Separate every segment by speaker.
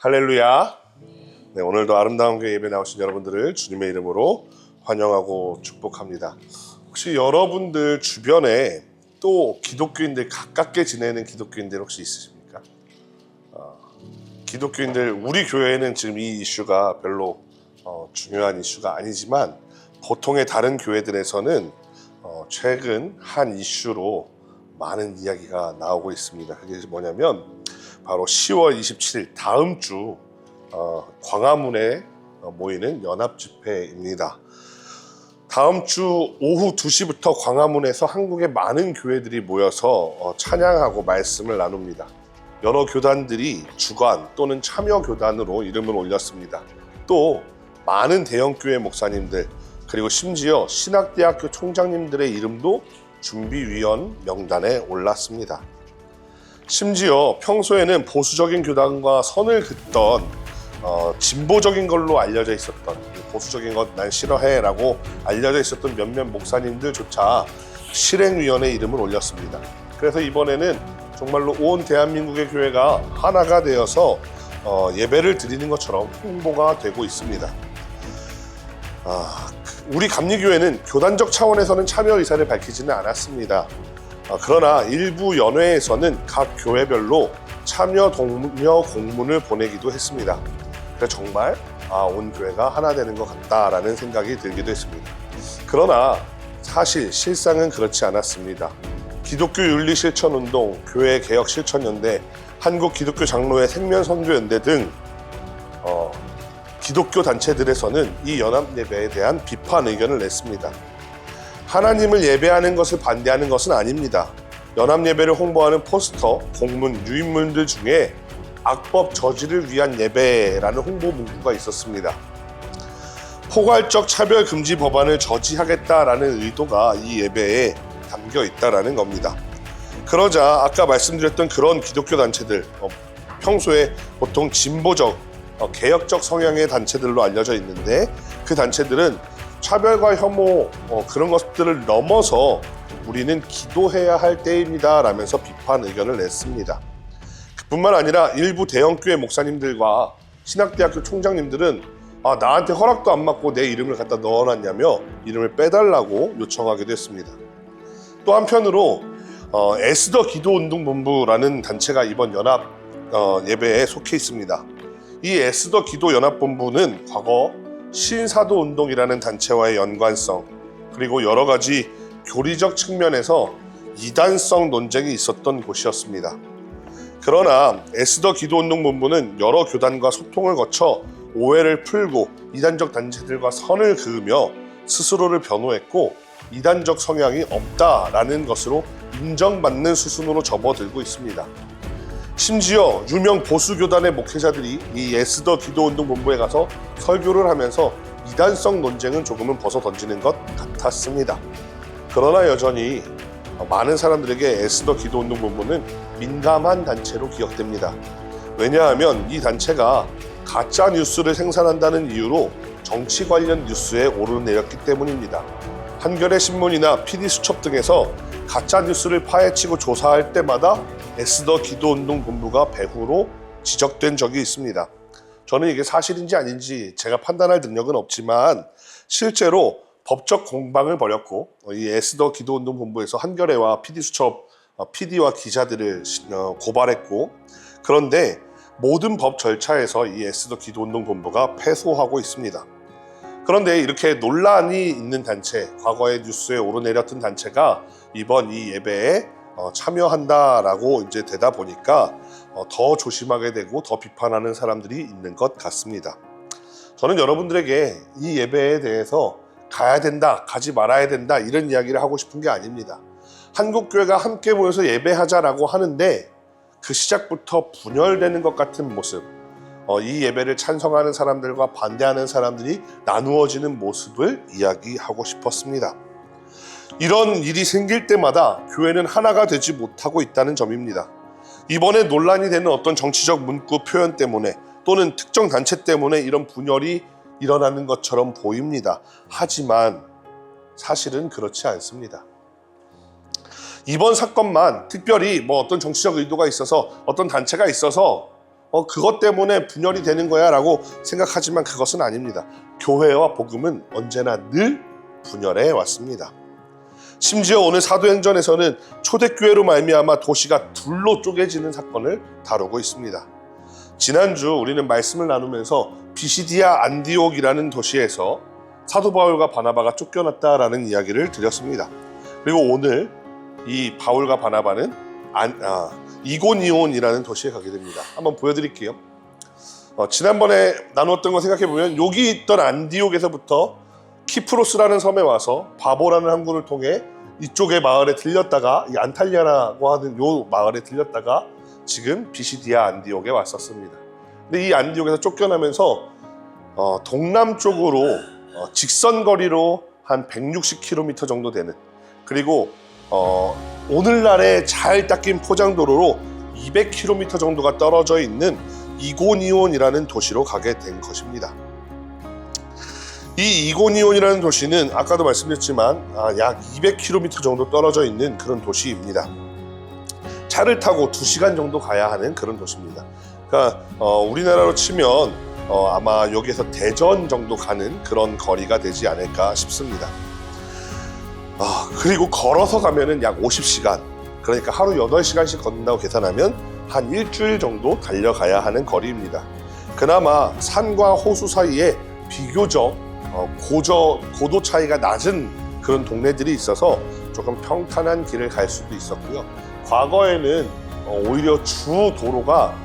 Speaker 1: 할렐루야. 네, 오늘도 아름다운 교회 예배 나오신 여러분들을 주님의 이름으로 환영하고 축복합니다. 혹시 여러분들 주변에 또 기독교인들 가깝게 지내는 기독교인들 혹시 있으십니까? 기독교인들, 우리 교회는 지금 이 이슈가 별로 중요한 이슈가 아니지만 보통의 다른 교회들에서는 최근 한 이슈로 많은 이야기가 나오고 있습니다. 그게 뭐냐면 바로 10월 27일 다음 주 광화문에 모이는 연합집회입니다. 다음 주 오후 2시부터 광화문에서 한국의 많은 교회들이 모여서 찬양하고 말씀을 나눕니다. 여러 교단들이 주관 또는 참여 교단으로 이름을 올렸습니다. 또 많은 대형교회 목사님들 그리고 심지어 신학대학교 총장님들의 이름도 준비위원 명단에 올랐습니다. 심지어 평소에는 보수적인 교단과 선을 긋던 진보적인 걸로 알려져 있었던, 보수적인 것 난 싫어해 라고 알려져 있었던 몇몇 목사님들조차 실행위원회 이름을 올렸습니다. 그래서 이번에는 정말로 온 대한민국의 교회가 하나가 되어서 예배를 드리는 것처럼 홍보가 되고 있습니다. 우리 감리교회는 교단적 차원에서는 참여 의사를 밝히지는 않았습니다. 그러나 일부 연회에서는 각 교회별로 참여 독려 공문을 보내기도 했습니다. 그래서 정말 온 교회가 하나 되는 것 같다라는 생각이 들기도 했습니다. 그러나 사실 실상은 그렇지 않았습니다. 기독교 윤리실천운동, 교회개혁실천연대, 한국기독교장로회 생명선교연대 등 기독교 단체들에서는 이 연합예배에 대한 비판 의견을 냈습니다. 하나님을 예배하는 것을 반대하는 것은 아닙니다. 연합예배를 홍보하는 포스터, 공문, 유인물들 중에 악법 저지를 위한 예배라는 홍보 문구가 있었습니다. 포괄적 차별 금지 법안을 저지하겠다라는 의도가 이 예배에 담겨 있다라는 겁니다. 그러자 아까 말씀드렸던 그런 기독교 단체들, 평소에 보통 진보적, 개혁적 성향의 단체들로 알려져 있는데 그 단체들은 차별과 혐오 그런 것들을 넘어서 우리는 기도해야 할 때입니다 라면서 비판 의견을 냈습니다. 그뿐만 아니라 일부 대형교회 목사님들과 신학대학교 총장님들은 나한테 허락도 안 받고 내 이름을 갖다 넣어놨냐며 이름을 빼달라고 요청하기도 했습니다. 또 한편으로 에스더 기도운동본부라는 단체가 이번 연합 예배에 속해 있습니다. 이 에스더 기도연합본부는 과거 신사도운동이라는 단체와의 연관성 그리고 여러 가지 교리적 측면에서 이단성 논쟁이 있었던 곳이었습니다. 그러나 에스더 기도운동본부는 여러 교단과 소통을 거쳐 오해를 풀고 이단적 단체들과 선을 그으며 스스로를 변호했고 이단적 성향이 없다라는 것으로 인정받는 수순으로 접어들고 있습니다. 심지어 유명 보수교단의 목회자들이 이 에스더 기도운동본부에 가서 설교를 하면서 이단성 논쟁은 조금은 벗어던지는 것 같았습니다. 그러나 여전히 많은 사람들에게 에스더 기도운동본부는 민감한 단체로 기억됩니다. 왜냐하면 이 단체가 가짜 뉴스를 생산한다는 이유로 정치 관련 뉴스에 오르내렸기 때문입니다. 한겨레 신문이나 PD수첩 등에서 가짜 뉴스를 파헤치고 조사할 때마다 에스더 기도운동본부가 배후로 지적된 적이 있습니다. 저는 이게 사실인지 아닌지 제가 판단할 능력은 없지만 실제로 법적 공방을 벌였고 이 에스더 기도운동본부에서 한겨레와 PD수첩 PD와 기자들을 고발했고 그런데 모든 법 절차에서 이 에스더 기도운동본부가 패소하고 있습니다. 그런데 이렇게 논란이 있는 단체, 과거의 뉴스에 오르내렸던 단체가 이번 이 예배에 참여한다라고 이제 되다 보니까 더 조심하게 되고 더 비판하는 사람들이 있는 것 같습니다. 저는 여러분들에게 이 예배에 대해서 가야 된다, 가지 말아야 된다 이런 이야기를 하고 싶은 게 아닙니다. 한국교회가 함께 모여서 예배하자라고 하는데 그 시작부터 분열되는 것 같은 모습, 이 예배를 찬성하는 사람들과 반대하는 사람들이 나누어지는 모습을 이야기하고 싶었습니다. 이런 일이 생길 때마다 교회는 하나가 되지 못하고 있다는 점입니다. 이번에 논란이 되는 어떤 정치적 문구 표현 때문에 또는 특정 단체 때문에 이런 분열이 일어나는 것처럼 보입니다. 하지만 사실은 그렇지 않습니다. 이번 사건만 특별히 어떤 정치적 의도가 있어서 어떤 단체가 있어서 그것 때문에 분열이 되는 거야 라고 생각하지만 그것은 아닙니다. 교회와 복음은 언제나 늘 분열해 왔습니다. 심지어 오늘 사도행전에서는 초대교회로 말미암아 도시가 둘로 쪼개지는 사건을 다루고 있습니다. 지난주 우리는 말씀을 나누면서 비시디아 안디옥이라는 도시에서 사도 바울과 바나바가 쫓겨났다라는 이야기를 드렸습니다. 그리고 오늘 이 바울과 바나바는 이고니온이라는 도시에 가게 됩니다. 한번 보여드릴게요. 지난번에 나누었던 거 생각해보면 여기 있던 안디옥에서부터 키프로스라는 섬에 와서 바보라는 항구를 통해 이쪽의 마을에 들렸다가 이 안탈리아라고 하는 요 마을에 들렸다가 지금 비시디아 안디옥에 왔었습니다. 근데 이 안디옥에서 쫓겨나면서 동남쪽으로 직선 거리로 한 160km 정도 되는, 그리고 오늘날에 잘 닦인 포장도로로 200km 정도가 떨어져 있는 이고니온이라는 도시로 가게 된 것입니다. 이 이고니온이라는 도시는 아까도 말씀드렸지만 약 200km 정도 떨어져 있는 그런 도시입니다. 차를 타고 2시간 정도 가야 하는 그런 도시입니다. 그러니까 우리나라로 치면 아마 여기에서 대전 정도 가는 그런 거리가 되지 않을까 싶습니다. 그리고 걸어서 가면은 약 50시간, 그러니까 하루 8시간씩 걷는다고 계산하면 한 일주일 정도 달려가야 하는 거리입니다. 그나마 산과 호수 사이에 비교적 고도 차이가 낮은 그런 동네들이 있어서 조금 평탄한 길을 갈 수도 있었고요. 과거에는 오히려 주 도로가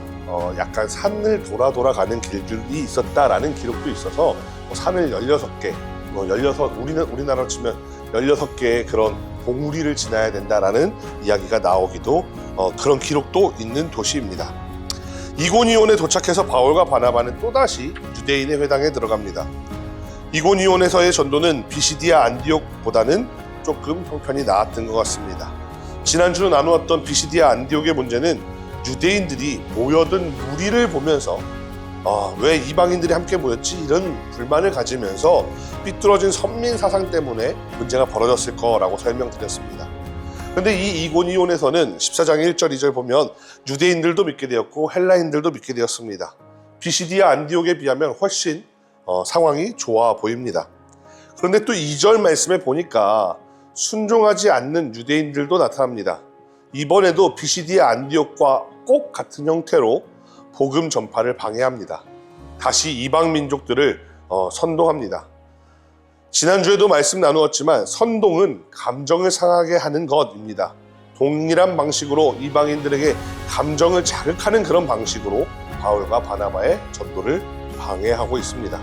Speaker 1: 약간 산을 돌아가는 길들이 있었다라는 기록도 있어서 산을 16개, 우리나라로 치면 16개의 그런 봉우리를 지나야 된다라는 이야기가 나오기도 그런 기록도 있는 도시입니다. 이고니온에 도착해서 바울과 바나바는 또다시 유대인의 회당에 들어갑니다. 이고니온에서의 전도는 비시디아 안디옥보다는 조금 형편이 나았던 것 같습니다. 지난주 나누었던 비시디아 안디옥의 문제는 유대인들이 모여든 무리를 보면서 왜 이방인들이 함께 모였지? 이런 불만을 가지면서 삐뚤어진 선민 사상 때문에 문제가 벌어졌을 거라고 설명드렸습니다. 그런데 이 이고니온에서는 14장 1절 2절 보면 유대인들도 믿게 되었고 헬라인들도 믿게 되었습니다. 비시디아 안디옥에 비하면 훨씬 상황이 좋아 보입니다. 그런데 또 2절 말씀에 보니까 순종하지 않는 유대인들도 나타납니다. 이번에도 비시디아 안디옥과 꼭 같은 형태로 복음 전파를 방해합니다. 다시 이방 민족들을 선동합니다. 지난주에도 말씀 나누었지만 선동은 감정을 상하게 하는 것입니다. 동일한 방식으로 이방인들에게 감정을 자극하는 그런 방식으로 바울과 바나바의 전도를 방해하고 있습니다.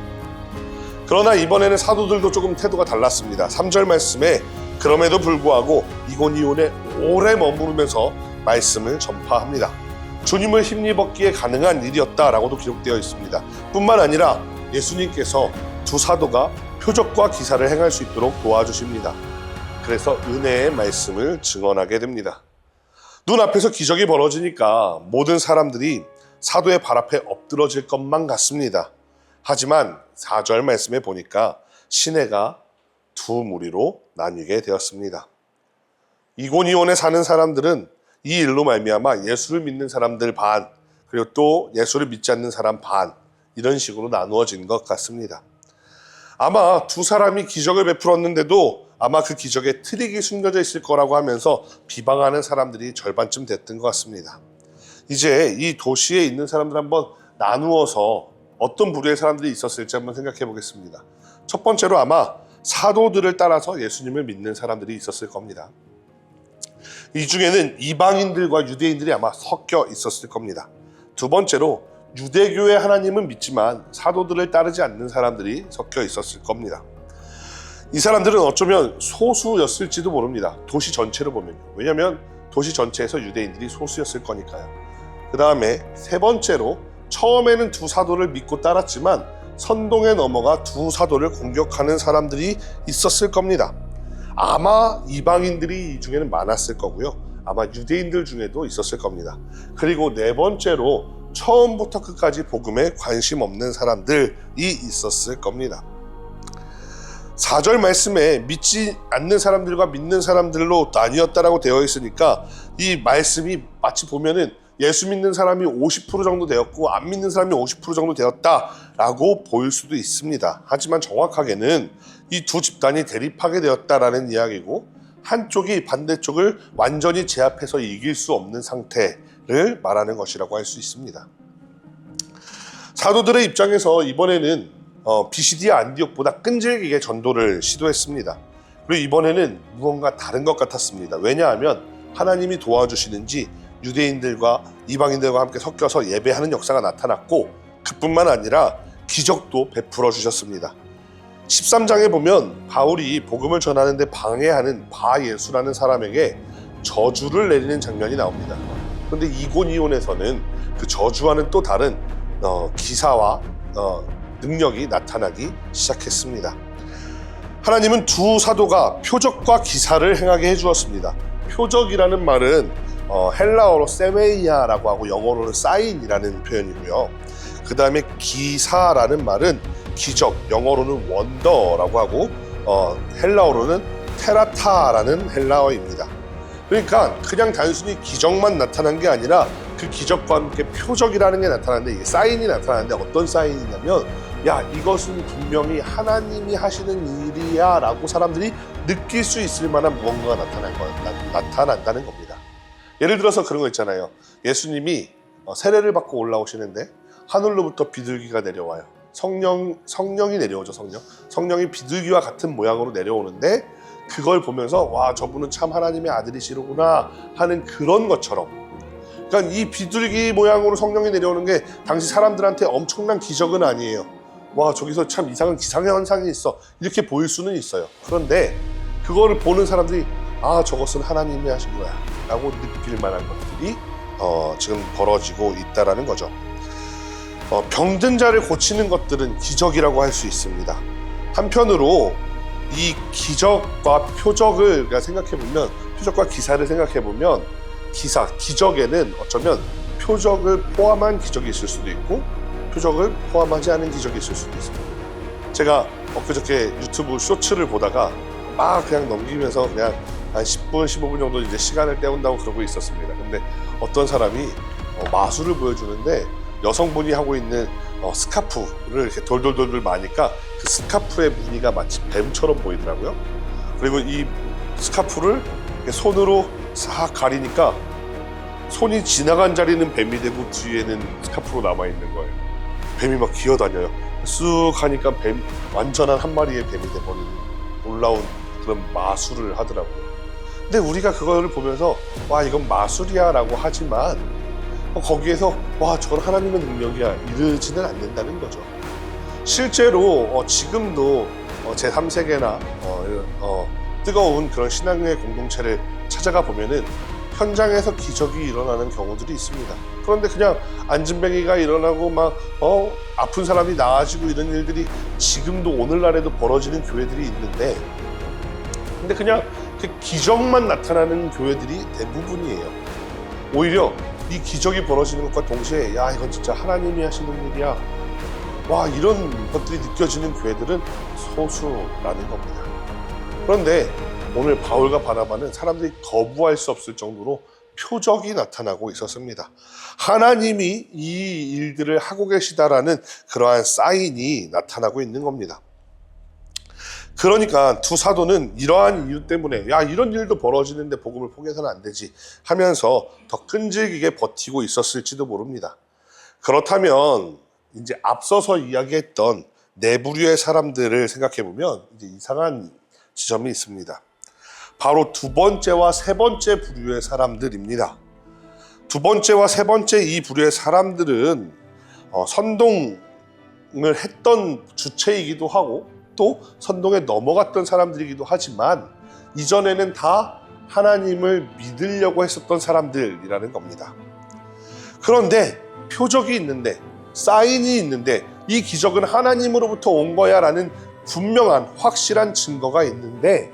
Speaker 1: 그러나 이번에는 사도들도 조금 태도가 달랐습니다. 3절 말씀에 그럼에도 불구하고 이고니온에 오래 머무르면서 말씀을 전파합니다. 주님을 힘입었기에 가능한 일이었다라고도 기록되어 있습니다. 뿐만 아니라 예수님께서 두 사도가 표적과 기사를 행할 수 있도록 도와주십니다. 그래서 은혜의 말씀을 증언하게 됩니다. 눈앞에서 기적이 벌어지니까 모든 사람들이 사도의 발 앞에 엎드러질 것만 같습니다. 하지만 4절 말씀에 보니까 시내가 두 무리로 나뉘게 되었습니다. 이고니온에 사는 사람들은 이 일로 말미암아 예수를 믿는 사람들 반, 그리고 또 예수를 믿지 않는 사람 반, 이런 식으로 나누어진 것 같습니다. 아마 두 사람이 기적을 베풀었는데도 아마 그 기적에 트릭이 숨겨져 있을 거라고 하면서 비방하는 사람들이 절반쯤 됐던 것 같습니다. 이제 이 도시에 있는 사람들 한번 나누어서 어떤 부류의 사람들이 있었을지 한번 생각해 보겠습니다. 첫 번째로 아마 사도들을 따라서 예수님을 믿는 사람들이 있었을 겁니다. 이 중에는 이방인들과 유대인들이 아마 섞여 있었을 겁니다. 두 번째로 유대교의 하나님은 믿지만 사도들을 따르지 않는 사람들이 섞여 있었을 겁니다. 이 사람들은 어쩌면 소수였을지도 모릅니다. 도시 전체로 보면요. 왜냐하면 도시 전체에서 유대인들이 소수였을 거니까요. 그 다음에 세 번째로 처음에는 두 사도를 믿고 따랐지만 선동에 넘어가 두 사도를 공격하는 사람들이 있었을 겁니다. 아마 이방인들이 이 중에는 많았을 거고요. 아마 유대인들 중에도 있었을 겁니다. 그리고 네 번째로 처음부터 끝까지 복음에 관심 없는 사람들이 있었을 겁니다. 4절 말씀에 믿지 않는 사람들과 믿는 사람들로 나뉘었다라고 되어 있으니까 이 말씀이 마치 보면은 예수 믿는 사람이 50% 정도 되었고 안 믿는 사람이 50% 정도 되었다라고 보일 수도 있습니다. 하지만 정확하게는 이 두 집단이 대립하게 되었다라는 이야기고, 한쪽이 반대쪽을 완전히 제압해서 이길 수 없는 상태를 말하는 것이라고 할 수 있습니다. 사도들의 입장에서 이번에는 비시디아 안디옥보다 끈질기게 전도를 시도했습니다. 그리고 이번에는 무언가 다른 것 같았습니다. 왜냐하면 하나님이 도와주시는지 유대인들과 이방인들과 함께 섞여서 예배하는 역사가 나타났고, 그뿐만 아니라 기적도 베풀어 주셨습니다. 13장에 보면 바울이 복음을 전하는데 방해하는 바예수라는 사람에게 저주를 내리는 장면이 나옵니다. 그런데 이고니온에서는 그 저주와는 또 다른 기사와 능력이 나타나기 시작했습니다. 하나님은 두 사도가 표적과 기사를 행하게 해주었습니다. 표적이라는 말은 헬라어로 세메이아라고 하고 영어로는 사인이라는 표현이고요. 그 다음에 기사라는 말은 기적, 영어로는 원더라고 하고 헬라어로는 테라타라는 헬라어입니다. 그러니까 그냥 단순히 기적만 나타난 게 아니라 그 기적과 함께 표적이라는 게 나타나는데, 이게 사인이 나타나는데 어떤 사인이냐면, 야, 이것은 분명히 하나님이 하시는 일이야 라고 사람들이 느낄 수 있을 만한 무언가가 나타난다는 겁니다. 예를 들어서 그런 거 있잖아요. 예수님이 세례를 받고 올라오시는데 하늘로부터 비둘기가 내려와요. 성령이 내려오죠. 성령이 비둘기와 같은 모양으로 내려오는데, 그걸 보면서 와, 저분은 참 하나님의 아들이시로구나 하는 그런 것처럼, 그러니까 이 비둘기 모양으로 성령이 내려오는 게 당시 사람들한테 엄청난 기적은 아니에요. 와, 저기서 참 이상한 기상현상이 있어, 이렇게 보일 수는 있어요. 그런데 그거를 보는 사람들이 아, 저것은 하나님이 하신 거야 라고 느낄 만한 것들이 지금 벌어지고 있다라는 거죠. 병든 자를 고치는 것들은 기적이라고 할 수 있습니다. 한편으로 이 기적과 표적을 생각해보면, 표적과 기사를 생각해보면, 기적에는 어쩌면 표적을 포함한 기적이 있을 수도 있고 표적을 포함하지 않은 기적이 있을 수도 있습니다. 제가 엊그저께 유튜브 쇼츠를 보다가 막 그냥 넘기면서 그냥 한 10분, 15분 정도 이제 시간을 때운다고 그러고 있었습니다. 근데 어떤 사람이 마술을 보여주는데, 여성분이 하고 있는 스카프를 이렇게 돌돌돌돌 마니까 그 스카프의 무늬가 마치 뱀처럼 보이더라고요. 그리고 이 스카프를 손으로 싹 가리니까 손이 지나간 자리는 뱀이 되고 뒤에는 스카프로 남아있는 거예요. 뱀이 막 기어다녀요. 쑥 하니까 완전한 한 마리의 뱀이 돼버리는 놀라운 그런 마술을 하더라고요. 근데 우리가 그거를 보면서 와, 이건 마술이야 라고 하지만 거기에서 와, 저건 하나님의 능력이야 이러지는 않는다는 거죠. 실제로 지금도 제3세계나 뜨거운 그런 신앙의 공동체를 찾아가 보면은 현장에서 기적이 일어나는 경우들이 있습니다. 그런데 그냥 안진뱅이가 일어나고 막 아픈 사람이 나아지고 이런 일들이 지금도 오늘날에도 벌어지는 교회들이 있는데, 근데 그냥 그 기적만 나타나는 교회들이 대부분이에요. 오히려 이 기적이 벌어지는 것과 동시에 야, 이건 진짜 하나님이 하시는 일이야, 와, 이런 것들이 느껴지는 교회들은 소수라는 겁니다. 그런데 오늘 바울과 바나바는 사람들이 거부할 수 없을 정도로 표적이 나타나고 있었습니다. 하나님이 이 일들을 하고 계시다라는 그러한 사인이 나타나고 있는 겁니다. 그러니까 두 사도는 이러한 이유 때문에 야, 이런 일도 벌어지는데 복음을 포기해서는 안 되지 하면서 더 끈질기게 버티고 있었을지도 모릅니다. 그렇다면 이제 앞서서 이야기했던 네 부류의 사람들을 생각해보면 이제 이상한 지점이 있습니다. 바로 두 번째와 세 번째 부류의 사람들입니다. 두 번째와 세 번째 이 부류의 사람들은 선동을 했던 주체이기도 하고 또 선동에 넘어갔던 사람들이기도 하지만 이전에는 다 하나님을 믿으려고 했었던 사람들이라는 겁니다. 그런데 표적이 있는데, 사인이 있는데, 이 기적은 하나님으로부터 온 거야 라는 분명한 확실한 증거가 있는데,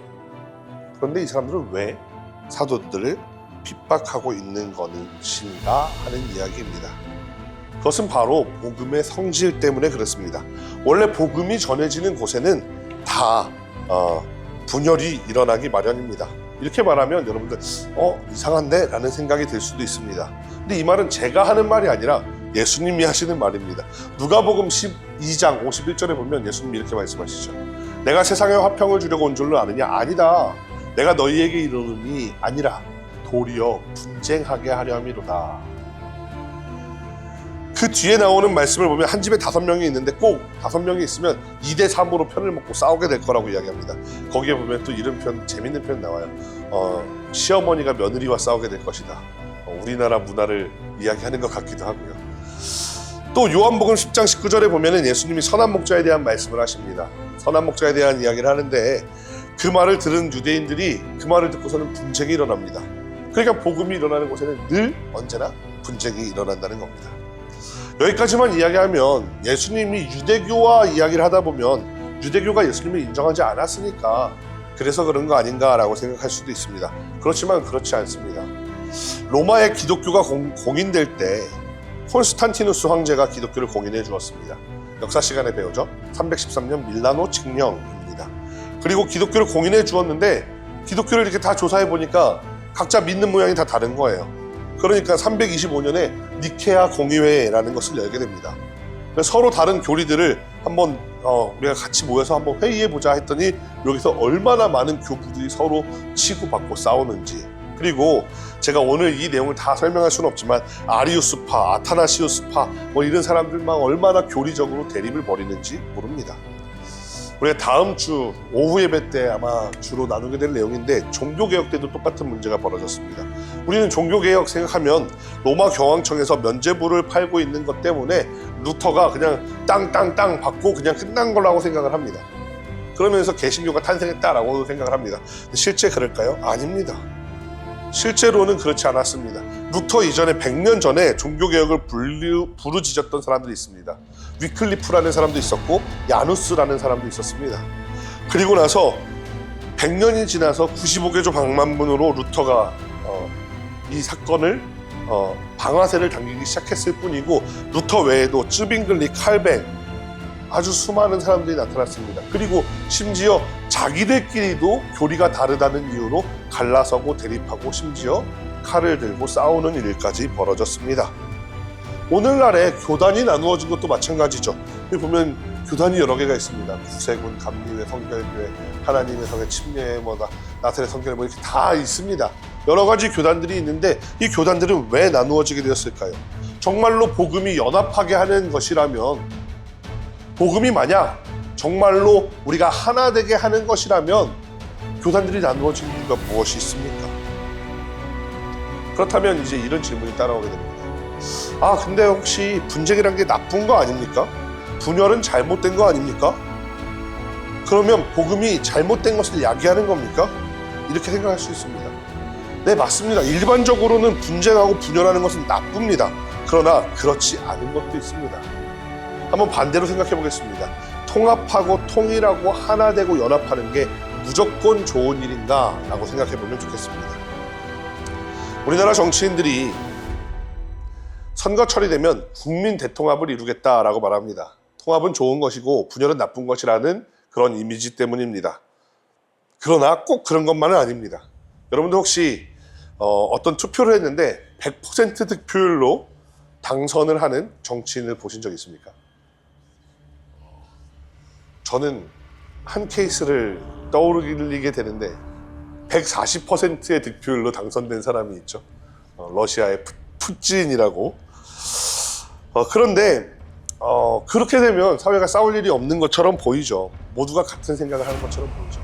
Speaker 1: 그런데 이 사람들은 왜 사도들을 핍박하고 있는 것인가 하는 이야기입니다. 그것은 바로 복음의 성질 때문에 그렇습니다. 원래 복음이 전해지는 곳에는 다 분열이 일어나기 마련입니다. 이렇게 말하면 여러분들 이상한데? 라는 생각이 들 수도 있습니다. 근데 이 말은 제가 하는 말이 아니라 예수님이 하시는 말입니다. 누가복음 12장 51절에 보면 예수님이 이렇게 말씀하시죠. 내가 세상에 화평을 주려고 온 줄로 아느냐? 아니다. 내가 너희에게 이르노니 아니라 도리어 분쟁하게 하려 함이로다. 그 뒤에 나오는 말씀을 보면 한 집에 5명이 있는데 꼭 5명이 있으면 2대 3으로 편을 먹고 싸우게 될 거라고 이야기합니다. 거기에 보면 또 이런 표현, 재밌는 표현 나와요. 시어머니가 며느리와 싸우게 될 것이다. 우리나라 문화를 이야기하는 것 같기도 하고요. 또 요한복음 10장 19절에 보면 예수님이 선한 목자에 대한 말씀을 하십니다. 선한 목자에 대한 이야기를 하는데 그 말을 들은 유대인들이 그 말을 듣고서는 분쟁이 일어납니다. 그러니까 복음이 일어나는 곳에는 늘 언제나 분쟁이 일어난다는 겁니다. 여기까지만 이야기하면 예수님이 유대교와 이야기를 하다 보면 유대교가 예수님을 인정하지 않았으니까 그래서 그런 거 아닌가라고 생각할 수도 있습니다. 그렇지만 그렇지 않습니다. 로마의 기독교가 공인될 때 콘스탄티누스 황제가 기독교를 공인해 주었습니다. 역사 시간에 배우죠. 313년 밀라노 칙령입니다. 그리고 기독교를 공인해 주었는데 기독교를 이렇게 다 조사해 보니까 각자 믿는 모양이 다 다른 거예요. 그러니까 325년에 니케아 공의회라는 것을 열게 됩니다. 서로 다른 교리들을 한번 우리가 같이 모여서 한번 회의해 보자 했더니 여기서 얼마나 많은 교부들이 서로 치고받고 싸우는지, 그리고 제가 오늘 이 내용을 다 설명할 수는 없지만 아리우스파, 아타나시우스파 이런 사람들만 얼마나 교리적으로 대립을 벌이는지 모릅니다. 우리가 다음 주 오후 예배 때 아마 주로 나누게 될 내용인데 종교개혁 때도 똑같은 문제가 벌어졌습니다. 우리는 종교개혁 생각하면 로마 교황청에서 면죄부를 팔고 있는 것 때문에 루터가 그냥 땅땅땅 받고 그냥 끝난 거라고 생각을 합니다. 그러면서 개신교가 탄생했다라고 생각을 합니다. 실제 그럴까요? 아닙니다. 실제로는 그렇지 않았습니다. 루터 이전에 100년 전에 종교개혁을 부르짖었던 사람들이 있습니다. 위클리프라는 사람도 있었고 야누스라는 사람도 있었습니다. 그리고 나서 100년이 지나서 95개조 방만문으로 루터가 이 사건을 방아쇠를 당기기 시작했을 뿐이고 루터 외에도 쯔빙글리, 칼뱅 아주 수많은 사람들이 나타났습니다. 그리고 심지어 자기들끼리도 교리가 다르다는 이유로 갈라서고 대립하고 심지어 칼을 들고 싸우는 일까지 벌어졌습니다. 오늘날에 교단이 나누어진 것도 마찬가지죠. 여기 보면 교단이 여러 개가 있습니다. 구세군, 감리회, 성결교회, 하나님의 성의 침례, 나사렛 성결 이렇게 다 있습니다. 여러 가지 교단들이 있는데 이 교단들은 왜 나누어지게 되었을까요? 정말로 복음이 연합하게 하는 것이라면, 복음이 만약 정말로 우리가 하나 되게 하는 것이라면 교단들이 나누어진 이유가 무엇이 있습니까? 그렇다면 이제 이런 질문이 따라오게 됩니다. 근데 혹시 분쟁이란 게 나쁜 거 아닙니까? 분열은 잘못된 거 아닙니까? 그러면 복음이 잘못된 것을 야기하는 겁니까? 이렇게 생각할 수 있습니다. 네, 맞습니다. 일반적으로는 분쟁하고 분열하는 것은 나쁩니다. 그러나 그렇지 않은 것도 있습니다. 한번 반대로 생각해 보겠습니다. 통합하고 통일하고 하나 되고 연합하는 게 무조건 좋은 일인가? 라고 생각해 보면 좋겠습니다. 우리나라 정치인들이 선거철이 되면 국민 대통합을 이루겠다라고 말합니다. 통합은 좋은 것이고 분열은 나쁜 것이라는 그런 이미지 때문입니다. 그러나 꼭 그런 것만은 아닙니다. 여러분들 혹시 어떤 투표를 했는데 100% 득표율로 당선을 하는 정치인을 보신 적 있습니까? 저는 한 케이스를 떠오르게 되는데 140%의 득표율로 당선된 사람이 있죠. 러시아의 푸틴이라고. 그런데 그렇게 되면 사회가 싸울 일이 없는 것처럼 보이죠. 모두가 같은 생각을 하는 것처럼 보이죠.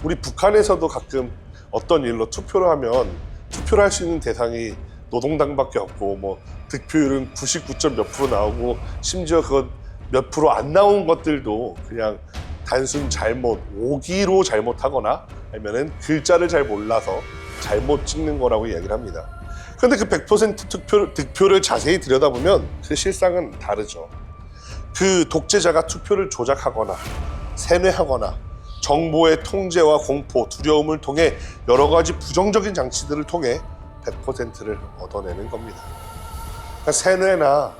Speaker 1: 우리 북한에서도 가끔 어떤 일로 투표를 하면 투표를 할 수 있는 대상이 노동당밖에 없고 득표율은 99점 몇 프로 나오고 심지어 그것 몇 프로 안 나온 것들도 그냥 단순 잘못, 오기로 잘못하거나 아니면은 글자를 잘 몰라서 잘못 찍는 거라고 이야기를 합니다. 그런데 그 100% 득표를 자세히 들여다보면 그 실상은 다르죠. 그 독재자가 투표를 조작하거나 세뇌하거나 정보의 통제와 공포, 두려움을 통해 여러 가지 부정적인 장치들을 통해 100%를 얻어내는 겁니다. 그러니까 세뇌나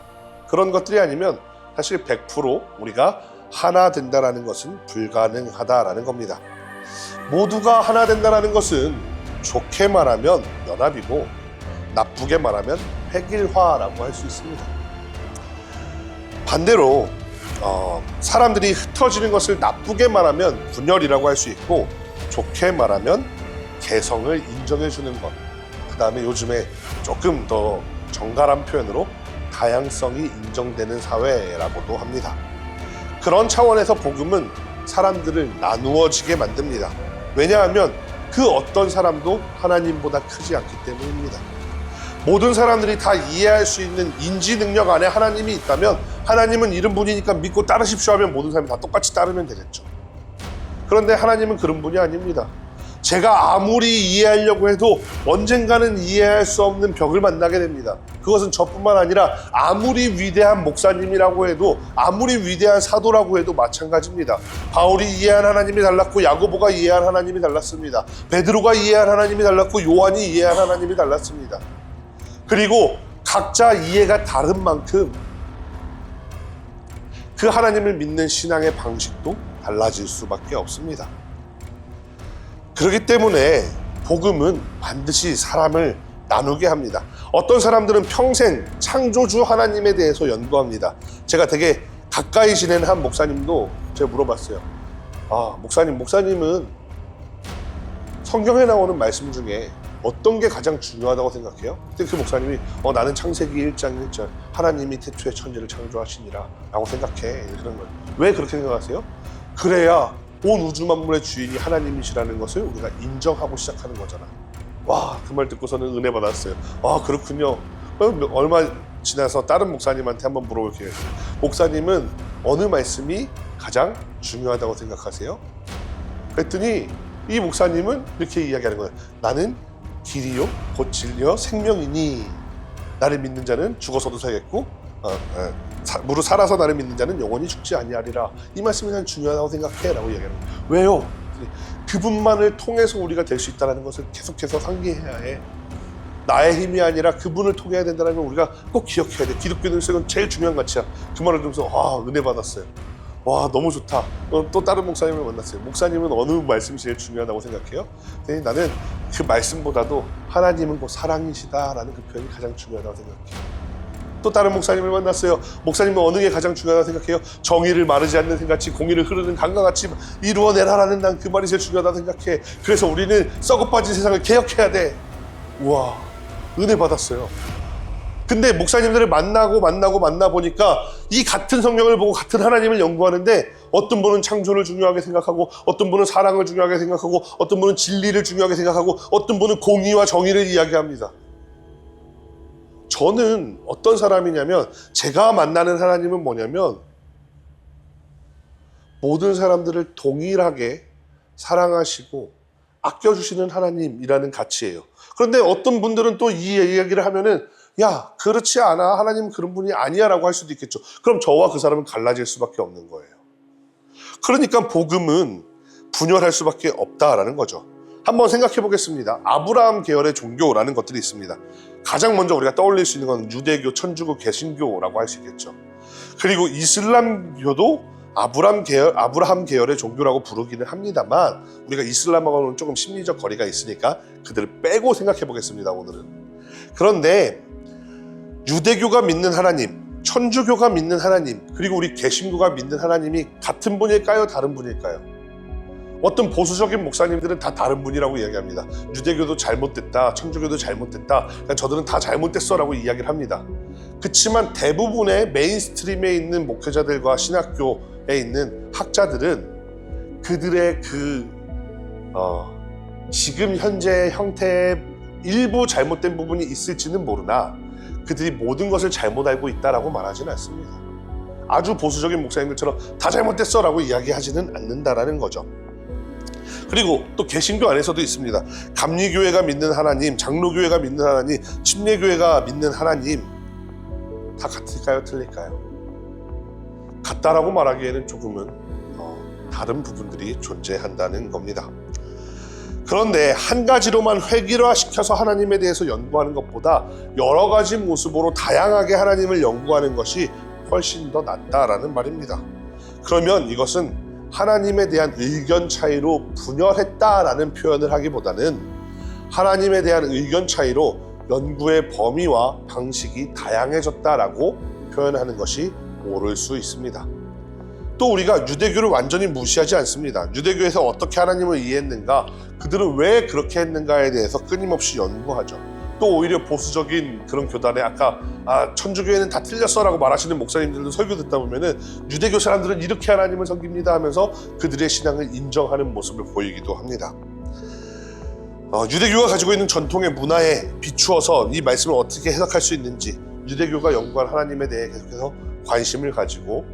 Speaker 1: 그런 것들이 아니면 사실 100% 우리가 하나 된다라는 것은 불가능하다라는 겁니다. 모두가 하나 된다라는 것은 좋게 말하면 연합이고 나쁘게 말하면 획일화라고 할 수 있습니다. 반대로 사람들이 흩어지는 것을 나쁘게 말하면 분열이라고 할 수 있고, 좋게 말하면 개성을 인정해주는 것, 그 다음에 요즘에 조금 더 정갈한 표현으로 다양성이 인정되는 사회라고도 합니다. 그런 차원에서 복음은 사람들을 나누어지게 만듭니다. 왜냐하면 그 어떤 사람도 하나님보다 크지 않기 때문입니다. 모든 사람들이 다 이해할 수 있는 인지 능력 안에 하나님이 있다면, 하나님은 이런 분이니까 믿고 따르십시오 하면 모든 사람이 다 똑같이 따르면 되겠죠. 그런데 하나님은 그런 분이 아닙니다. 제가 아무리 이해하려고 해도 언젠가는 이해할 수 없는 벽을 만나게 됩니다. 그것은 저뿐만 아니라 아무리 위대한 목사님이라고 해도, 아무리 위대한 사도라고 해도 마찬가지입니다. 바울이 이해한 하나님이 달랐고, 야고보가 이해한 하나님이 달랐습니다. 베드로가 이해한 하나님이 달랐고, 요한이 이해한 하나님이 달랐습니다. 그리고 각자 이해가 다른 만큼 그 하나님을 믿는 신앙의 방식도 달라질 수밖에 없습니다. 그렇기 때문에 복음은 반드시 사람을 나누게 합니다. 어떤 사람들은 평생 창조주 하나님에 대해서 연구합니다. 제가 되게 가까이 지낸 한 목사님도 제가 물어봤어요. 목사님은 성경에 나오는 말씀 중에 어떤 게 가장 중요하다고 생각해요? 그때 그 목사님이 나는 창세기 1장 1절 하나님이 태초에 천지를 창조하시니라 라고 생각해. 그런 거예요. 왜 그렇게 생각하세요? 그래야 온 우주 만물의 주인이 하나님이시라는 것을 우리가 인정하고 시작하는 거잖아. 와, 그 말 듣고서는 은혜 받았어요. 그렇군요. 얼마 지나서 다른 목사님한테 한번 물어볼 기회가 있어요. 목사님은 어느 말씀이 가장 중요하다고 생각하세요? 그랬더니 이 목사님은 이렇게 이야기하는 거예요. 나는 길이요 곧 진리요 생명이니 나를 믿는 자는 죽어서도 살겠고 무릇 살아서 나를 믿는 자는 영원히 죽지 아니하리라. 이 말씀이 난 중요하다고 생각해 라고 이야기하는 거예요. 왜요? 그분만을 통해서 우리가 될 수 있다는 것을 계속해서 상기해야 해. 나의 힘이 아니라 그분을 통해야 된다는 걸 우리가 꼭 기억해야 돼. 기독교인으로서는 제일 중요한 가치야. 그 말을 들으면서 은혜 받았어요. 와, 너무 좋다. 또 다른 목사님을 만났어요. 목사님은 어느 말씀이 제일 중요하다고 생각해요? 나는 그 말씀보다도 하나님은 곧 사랑이시다라는 그 표현이 가장 중요하다고 생각해요. 또 다른 목사님을 만났어요. 목사님은 어느 게 가장 중요하다고 생각해요? 정의를 마르지 않는 생같이 공의를 흐르는 강과 같이 이루어내라라는 난 그 말이 제일 중요하다고 생각해. 그래서 우리는 썩어빠진 세상을 개혁해야 돼. 우와, 은혜 받았어요. 근데 목사님들을 만나보니까 이 같은 성경을 보고 같은 하나님을 연구하는데, 어떤 분은 창조를 중요하게 생각하고, 어떤 분은 사랑을 중요하게 생각하고, 어떤 분은 진리를 중요하게 생각하고, 어떤 분은 공의와 정의를 이야기합니다. 저는 어떤 사람이냐면, 제가 만나는 하나님은 뭐냐면 모든 사람들을 동일하게 사랑하시고 아껴주시는 하나님이라는 가치예요. 그런데 어떤 분들은 또 이 이야기를 하면은 야, 그렇지 않아, 하나님은 그런 분이 아니야 라고 할 수도 있겠죠. 그럼 저와 그 사람은 갈라질 수밖에 없는 거예요. 그러니까 복음은 분열할 수밖에 없다라는 거죠. 한번 생각해 보겠습니다. 아브라함 계열의 종교라는 것들이 있습니다. 가장 먼저 우리가 떠올릴 수 있는 건 유대교, 천주교, 개신교라고 할 수 있겠죠. 그리고 이슬람교도 아브라함 계열의 종교라고 부르기는 합니다만, 우리가 이슬람하고는 조금 심리적 거리가 있으니까 그들을 빼고 생각해 보겠습니다, 오늘은. 그런데 유대교가 믿는 하나님, 천주교가 믿는 하나님, 그리고 우리 개신교가 믿는 하나님이 같은 분일까요? 다른 분일까요? 어떤 보수적인 목사님들은 다 다른 분이라고 이야기합니다. 유대교도 잘못됐다, 천주교도 잘못됐다, 그냥 저들은 다 잘못됐어 라고 이야기를 합니다. 그렇지만 대부분의 메인스트림에 있는 목회자들과 신학교에 있는 학자들은 그들의 지금 현재 형태의 일부 잘못된 부분이 있을지는 모르나 그들이 모든 것을 잘못 알고 있다라고 말하지는 않습니다. 아주 보수적인 목사님들처럼 다 잘못됐어 라고 이야기하지는 않는다라는 거죠. 그리고 또 개신교 안에서도 있습니다. 감리교회가 믿는 하나님, 장로교회가 믿는 하나님, 침례교회가 믿는 하나님, 다 같을까요? 틀릴까요? 같다라고 말하기에는 조금은 다른 부분들이 존재한다는 겁니다. 그런데 한 가지로만 획일화시켜서 하나님에 대해서 연구하는 것보다 여러 가지 모습으로 다양하게 하나님을 연구하는 것이 훨씬 더 낫다라는 말입니다. 그러면 이것은 하나님에 대한 의견 차이로 분열했다라는 표현을 하기보다는 하나님에 대한 의견 차이로 연구의 범위와 방식이 다양해졌다라고 표현하는 것이 옳을 수 있습니다. 또 우리가 유대교를 완전히 무시하지 않습니다. 유대교에서 어떻게 하나님을 이해했는가, 그들은 왜 그렇게 했는가에 대해서 끊임없이 연구하죠. 또 오히려 보수적인 그런 교단에 아까 천주교회는 다 틀렸어라고 말하시는 목사님들도 설교 듣다 보면은 유대교 사람들은 이렇게 하나님을 섬깁니다 하면서 그들의 신앙을 인정하는 모습을 보이기도 합니다. 유대교가 가지고 있는 전통의 문화에 비추어서 이 말씀을 어떻게 해석할 수 있는지 유대교가 연구한 하나님에 대해 계속해서 관심을 가지고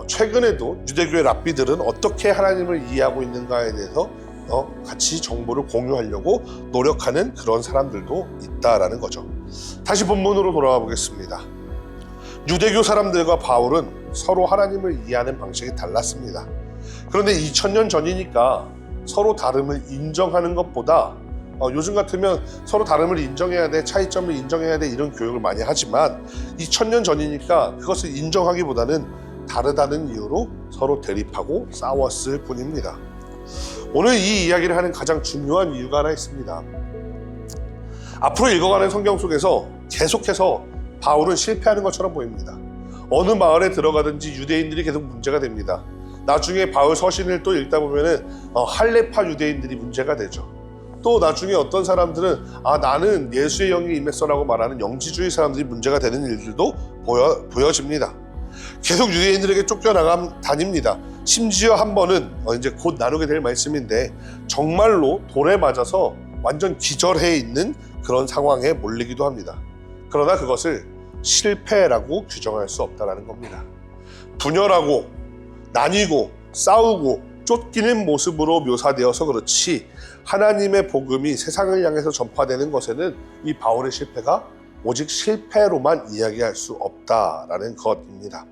Speaker 1: 최근에도 유대교의 랍비들은 어떻게 하나님을 이해하고 있는가에 대해서 같이 정보를 공유하려고 노력하는 그런 사람들도 있다라는 거죠. 다시 본문으로 돌아가 보겠습니다. 유대교 사람들과 바울은 서로 하나님을 이해하는 방식이 달랐습니다. 그런데 2000년 전이니까 서로 다름을 인정하는 것보다 요즘 같으면 서로 다름을 인정해야 돼, 차이점을 인정해야 돼 이런 교육을 많이 하지만 2000년 전이니까 그것을 인정하기보다는 다르다는 이유로 서로 대립하고 싸웠을 뿐입니다. 오늘 이 이야기를 하는 가장 중요한 이유가 하나 있습니다. 앞으로 읽어가는 성경 속에서 계속해서 바울은 실패하는 것처럼 보입니다. 어느 마을에 들어가든지 유대인들이 계속 문제가 됩니다. 나중에 바울 서신을 또 읽다 보면은 할레파 유대인들이 문제가 되죠. 또 나중에 어떤 사람들은 나는 예수의 영이 임했어라고 말하는 영지주의 사람들이 문제가 되는 일들도 보여집니다. 계속 유대인들에게 쫓겨나가 다닙니다. 심지어 한 번은 이제 곧 나누게 될 말씀인데 정말로 돌에 맞아서 완전 기절해 있는 그런 상황에 몰리기도 합니다. 그러나 그것을 실패라고 규정할 수 없다는 겁니다. 분열하고 나뉘고 싸우고 쫓기는 모습으로 묘사되어서 그렇지 하나님의 복음이 세상을 향해서 전파되는 것에는 이 바울의 실패가 오직 실패로만 이야기할 수 없다라는 것입니다.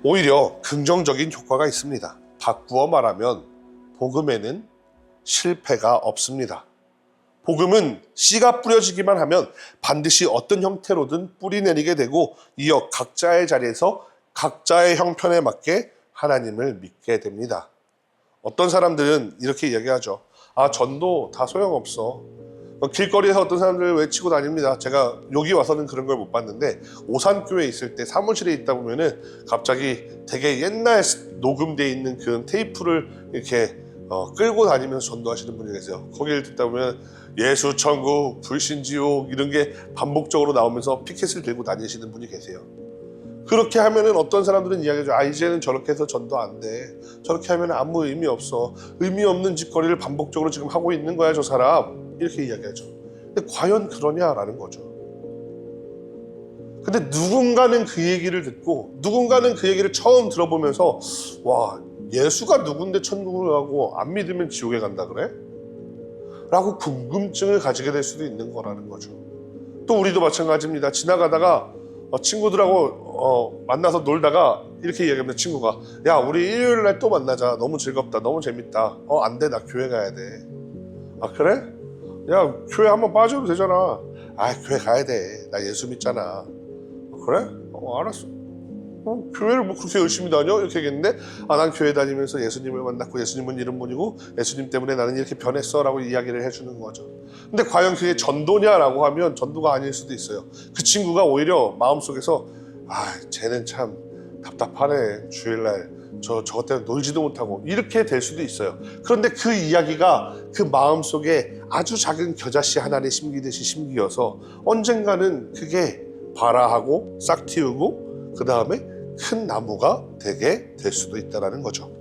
Speaker 1: 오히려 긍정적인 효과가 있습니다. 바꾸어 말하면 복음에는 실패가 없습니다. 복음은 씨가 뿌려지기만 하면 반드시 어떤 형태로든 뿌리 내리게 되고 이어 각자의 자리에서 각자의 형편에 맞게 하나님을 믿게 됩니다. 어떤 사람들은 이렇게 이야기하죠. 전도 다 소용없어. 길거리에서 어떤 사람들을 외치고 다닙니다. 제가 여기 와서는 그런 걸 못 봤는데 오산교회에 있을 때 사무실에 있다 보면은 갑자기 되게 옛날 녹음되어 있는 그런 테이프를 이렇게 끌고 다니면서 전도하시는 분이 계세요. 거기를 듣다 보면 예수 천국, 불신 지옥 이런 게 반복적으로 나오면서 피켓을 들고 다니시는 분이 계세요. 그렇게 하면은 어떤 사람들은 이야기하죠. 이제는 저렇게 해서 전도 안 돼. 저렇게 하면 아무 의미 없어. 의미 없는 짓거리를 반복적으로 지금 하고 있는 거야, 저 사람. 이렇게 이야기하죠. 근데 과연 그러냐라는 거죠. 근데 누군가는 그 얘기를 듣고 누군가는 그 얘기를 처음 들어보면서 와, 예수가 누군데 천국을 가고 안 믿으면 지옥에 간다 그래? 라고 궁금증을 가지게 될 수도 있는 거라는 거죠. 또 우리도 마찬가지입니다. 지나가다가 친구들하고 만나서 놀다가 이렇게 얘기하면 친구가 야, 우리 일요일 날 또 만나자. 너무 즐겁다. 너무 재밌다. 안 돼. 나 교회 가야 돼. 그래? 야, 교회 한번 빠져도 되잖아. 교회 가야 돼. 나 예수 믿잖아. 그래? 알았어. 교회를 뭐 그렇게 열심히 다녀? 이렇게 얘기했는데 난 교회 다니면서 예수님을 만났고 예수님은 이런 분이고 예수님 때문에 나는 이렇게 변했어 라고 이야기를 해주는 거죠. 근데 과연 그게 전도냐라고 하면 전도가 아닐 수도 있어요. 그 친구가 오히려 마음속에서 쟤는 참 답답하네. 주일날 저것 때문에 놀지도 못하고 이렇게 될 수도 있어요. 그런데 그 이야기가 그 마음속에 아주 작은 겨자씨 하나를 심기듯이 심기어서 언젠가는 그게 발아하고 싹 틔우고 그 다음에 큰 나무가 되게 될 수도 있다는 거죠.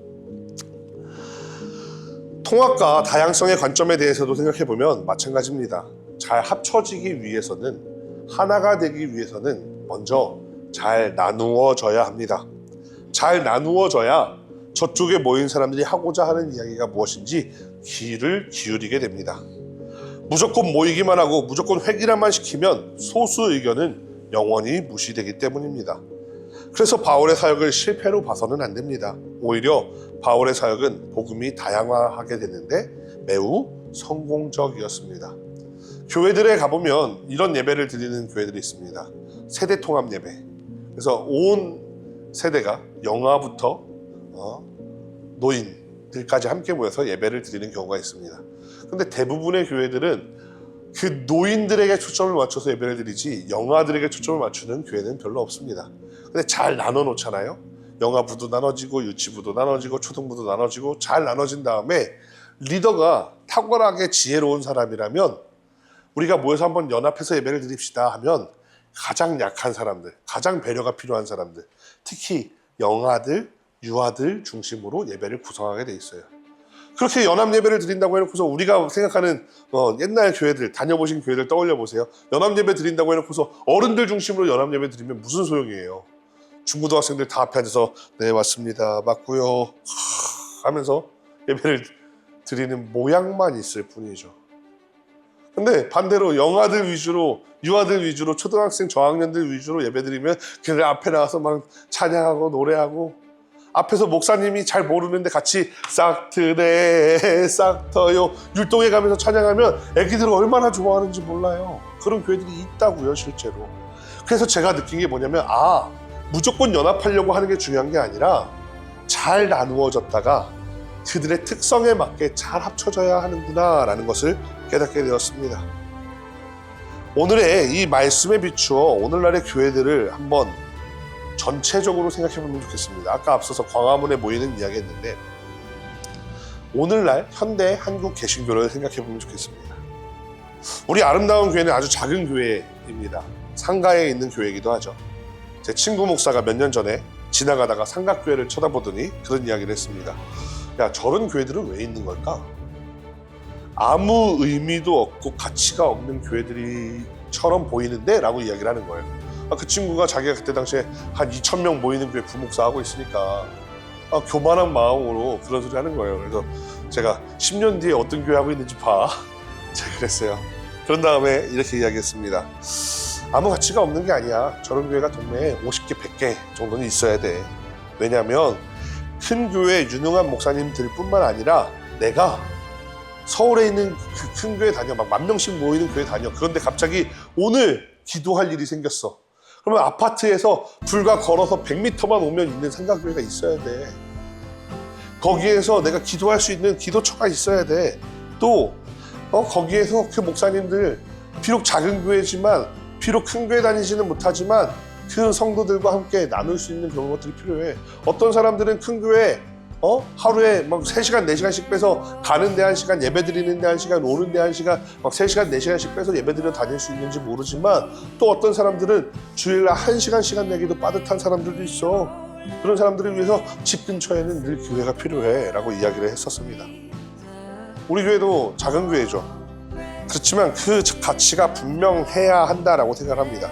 Speaker 1: 통합과 다양성의 관점에 대해서도 생각해보면 마찬가지입니다. 잘 합쳐지기 위해서는 하나가 되기 위해서는 먼저 잘 나누어져야 합니다. 잘 나누어져야 저쪽에 모인 사람들이 하고자 하는 이야기가 무엇인지 귀를 기울이게 됩니다. 무조건 모이기만 하고 무조건 회기라만 시키면 소수 의견은 영원히 무시되기 때문입니다. 그래서 바울의 사역을 실패로 봐서는 안 됩니다. 오히려 바울의 사역은 복음이 다양화하게 되는데 매우 성공적이었습니다. 교회들에 가보면 이런 예배를 드리는 교회들이 있습니다. 세대 통합 예배. 그래서 온 세대가 영아부터 노인, 노인들까지 함께 모여서 예배를 드리는 경우가 있습니다. 근데 대부분의 교회들은 그 노인들에게 초점을 맞춰서 예배를 드리지 영아들에게 초점을 맞추는 교회는 별로 없습니다. 근데 잘 나눠 놓잖아요. 영아부도 나눠지고 유치부도 나눠지고 초등부도 나눠지고 잘 나눠진 다음에 리더가 탁월하게 지혜로운 사람이라면 우리가 모여서 한번 연합해서 예배를 드립시다 하면 가장 약한 사람들, 가장 배려가 필요한 사람들, 특히 영아들, 유아들 중심으로 예배를 구성하게 돼 있어요. 그렇게 연합 예배를 드린다고 해놓고서 우리가 생각하는 옛날 교회들, 다녀보신 교회들 떠올려 보세요. 연합 예배 드린다고 해놓고서 어른들 중심으로 연합 예배 드리면 무슨 소용이에요. 중고등학생들 다 앞에 앉아서 네 맞습니다, 맞고요 하면서 예배를 드리는 모양만 있을 뿐이죠. 근데 반대로 영아들 위주로, 유아들 위주로, 초등학생 저학년들 위주로 예배드리면 걔들 앞에 나와서 막 찬양하고 노래하고 앞에서 목사님이 잘 모르는데 같이 싹트네 싹터요 율동해 가면서 찬양하면 애기들은 얼마나 좋아하는지 몰라요. 그런 교회들이 있다고요, 실제로. 그래서 제가 느낀 게 뭐냐면 무조건 연합하려고 하는 게 중요한 게 아니라 잘 나누어졌다가 그들의 특성에 맞게 잘 합쳐져야 하는구나 라는 것을 깨닫게 되었습니다. 오늘의 이 말씀에 비추어 오늘날의 교회들을 한번 전체적으로 생각해 보면 좋겠습니다. 아까 앞서서 광화문에 모이는 이야기 했는데 오늘날 현대 한국 개신교를 생각해 보면 좋겠습니다. 우리 아름다운 교회는 아주 작은 교회입니다. 상가에 있는 교회이기도 하죠. 제 친구 목사가 몇 년 전에 지나가다가 상가교회를 쳐다보더니 그런 이야기를 했습니다. 야, 저런 교회들은 왜 있는 걸까? 아무 의미도 없고 가치가 없는 교회들이처럼 보이는데? 라고 이야기를 하는 거예요. 그 친구가 자기가 그때 당시에 한 2,000명 모이는 교회 부목사 하고 있으니까 교만한 마음으로 그런 소리 하는 거예요. 그래서 제가 10년 뒤에 어떤 교회 하고 있는지 봐. 제가 그랬어요. 그런 다음에 이렇게 이야기했습니다. 아무 가치가 없는 게 아니야. 저런 교회가 동네에 50개, 100개 정도는 있어야 돼. 왜냐면 큰 교회 유능한 목사님들 뿐만 아니라 내가 서울에 있는 그 큰 교회 다녀, 막 10,000명씩 모이는 교회 다녀. 그런데 갑자기 오늘 기도할 일이 생겼어. 그러면 아파트에서 불과 걸어서 100m만 오면 있는 상가교회가 있어야 돼. 거기에서 내가 기도할 수 있는 기도처가 있어야 돼. 또 거기에서 그 목사님들 비록 작은 교회지만 비록 큰 교회 다니지는 못하지만 그 성도들과 함께 나눌 수 있는 그런 것들이 필요해. 어떤 사람들은 큰 교회 하루에 막 3시간, 4시간씩 빼서 가는데 1시간, 예배 드리는데 1시간, 오는데 1시간, 막 3시간, 4시간씩 빼서 예배 드려 다닐 수 있는지 모르지만 또 어떤 사람들은 주일날 1시간 시간 내기도 빠듯한 사람들도 있어. 그런 사람들을 위해서 집 근처에는 늘 교회가 필요해 라고 이야기를 했었습니다. 우리 교회도 작은 교회죠. 그렇지만 그 가치가 분명해야 한다라고 생각합니다.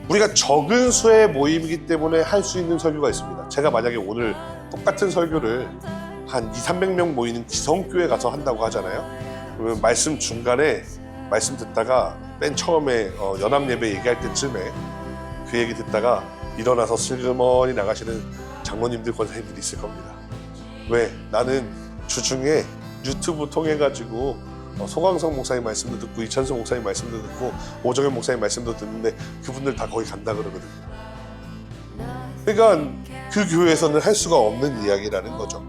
Speaker 1: 우리가 적은 수의 모임이기 때문에 할 수 있는 설교가 있습니다. 제가 만약에 오늘 똑같은 설교를 한 200~300명 모이는 기성교회 가서 한다고 하잖아요. 그러면 말씀 중간에 말씀 듣다가 맨 처음에 연합예배 얘기할 때쯤에 그 얘기 듣다가 일어나서 슬그머니 나가시는 장로님들, 권사님들이 있을 겁니다. 왜? 나는 주중에 유튜브 통해 가지고 소광성 목사님 말씀도 듣고 이찬수 목사님 말씀도 듣고 오정현 목사님 말씀도 듣는데 그분들 다 거기 간다 그러거든요. 그러니까 그 교회에서는 할 수가 없는 이야기라는 거죠.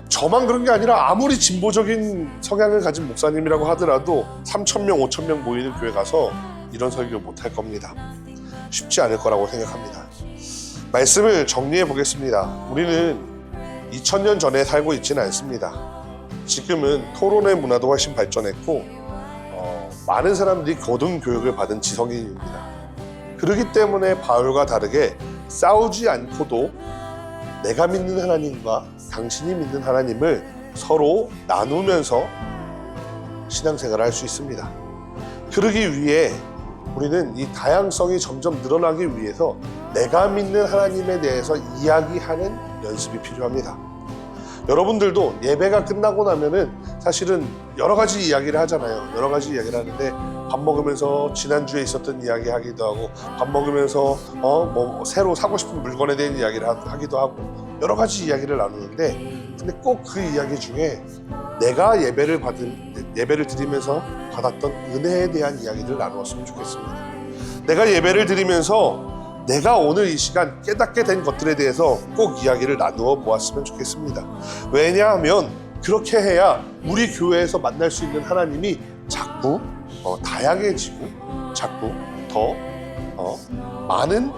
Speaker 1: 저만 그런 게 아니라 아무리 진보적인 성향을 가진 목사님이라고 하더라도 3,000명, 5,000명 모이는 교회 가서 이런 설교 못할 겁니다. 쉽지 않을 거라고 생각합니다. 말씀을 정리해 보겠습니다. 우리는 2000년 전에 살고 있지는 않습니다. 지금은 토론의 문화도 훨씬 발전했고 많은 사람들이 고등교육을 받은 지성인입니다. 그렇기 때문에 바울과 다르게 싸우지 않고도 내가 믿는 하나님과 당신이 믿는 하나님을 서로 나누면서 신앙생활을 할 수 있습니다. 그러기 위해 우리는 이 다양성이 점점 늘어나기 위해서 내가 믿는 하나님에 대해서 이야기하는 연습이 필요합니다. 여러분들도 예배가 끝나고 나면은 사실은 여러 가지 이야기를 하잖아요. 여러 가지 이야기를 하는데 밥 먹으면서 지난주에 있었던 이야기 하기도 하고 밥 먹으면서 새로 사고 싶은 물건에 대한 이야기를 하기도 하고 여러 가지 이야기를 나누는데 근데 꼭 그 이야기 중에 내가 예배를 드리면서 받았던 은혜에 대한 이야기를 나누었으면 좋겠습니다. 내가 예배를 드리면서 내가 오늘 이 시간 깨닫게 된 것들에 대해서 꼭 이야기를 나누어 보았으면 좋겠습니다. 왜냐하면 그렇게 해야 우리 교회에서 만날 수 있는 하나님이 자꾸 다양해지고 자꾸 더 많은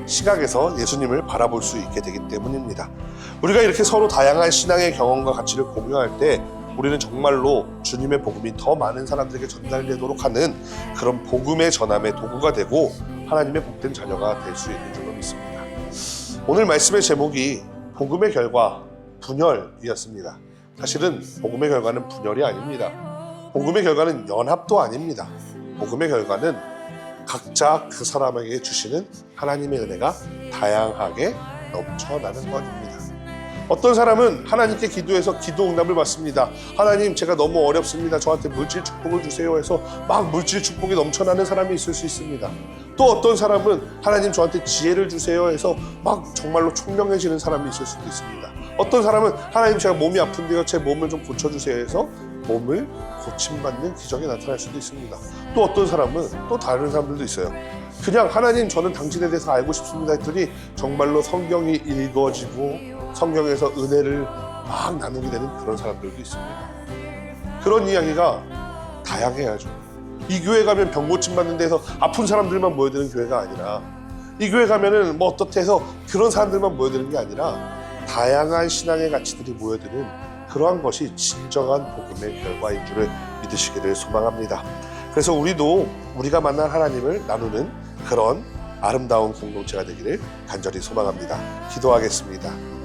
Speaker 1: 시각에서 예수님을 바라볼 수 있게 되기 때문입니다. 우리가 이렇게 서로 다양한 신앙의 경험과 가치를 공유할 때 우리는 정말로 주님의 복음이 더 많은 사람들에게 전달되도록 하는 그런 복음의 전함의 도구가 되고 하나님의 복된 자녀가 될 수 있는 줄로 믿습니다. 오늘 말씀의 제목이 복음의 결과 분열이었습니다. 사실은 복음의 결과는 분열이 아닙니다. 복음의 결과는 연합도 아닙니다. 복음의 결과는 각자 그 사람에게 주시는 하나님의 은혜가 다양하게 넘쳐나는 것입니다. 어떤 사람은 하나님께 기도해서 기도 응답을 받습니다. 하나님, 제가 너무 어렵습니다. 저한테 물질 축복을 주세요 해서 막 물질 축복이 넘쳐나는 사람이 있을 수 있습니다. 또 어떤 사람은 하나님, 저한테 지혜를 주세요 해서 막 정말로 총명해지는 사람이 있을 수도 있습니다. 어떤 사람은 하나님, 제가 몸이 아픈데요, 제 몸을 좀 고쳐주세요 해서 몸을 고침받는 기적이 나타날 수도 있습니다. 또 어떤 사람은 또 다른 사람들도 있어요. 그냥 하나님, 저는 당신에 대해서 알고 싶습니다 했더니 정말로 성경이 읽어지고 성경에서 은혜를 막 나누게 되는 그런 사람들도 있습니다. 그런 이야기가 다양해야죠. 이 교회 가면 병 고침 받는 데서 아픈 사람들만 모여드는 교회가 아니라, 이 교회 가면은 뭐 어떻게 해서 그런 사람들만 모여드는 게 아니라 다양한 신앙의 가치들이 모여드는 그러한 것이 진정한 복음의 결과인 줄을 믿으시기를 소망합니다. 그래서 우리도 우리가 만난 하나님을 나누는 그런 아름다운 공동체가 되기를 간절히 소망합니다. 기도하겠습니다.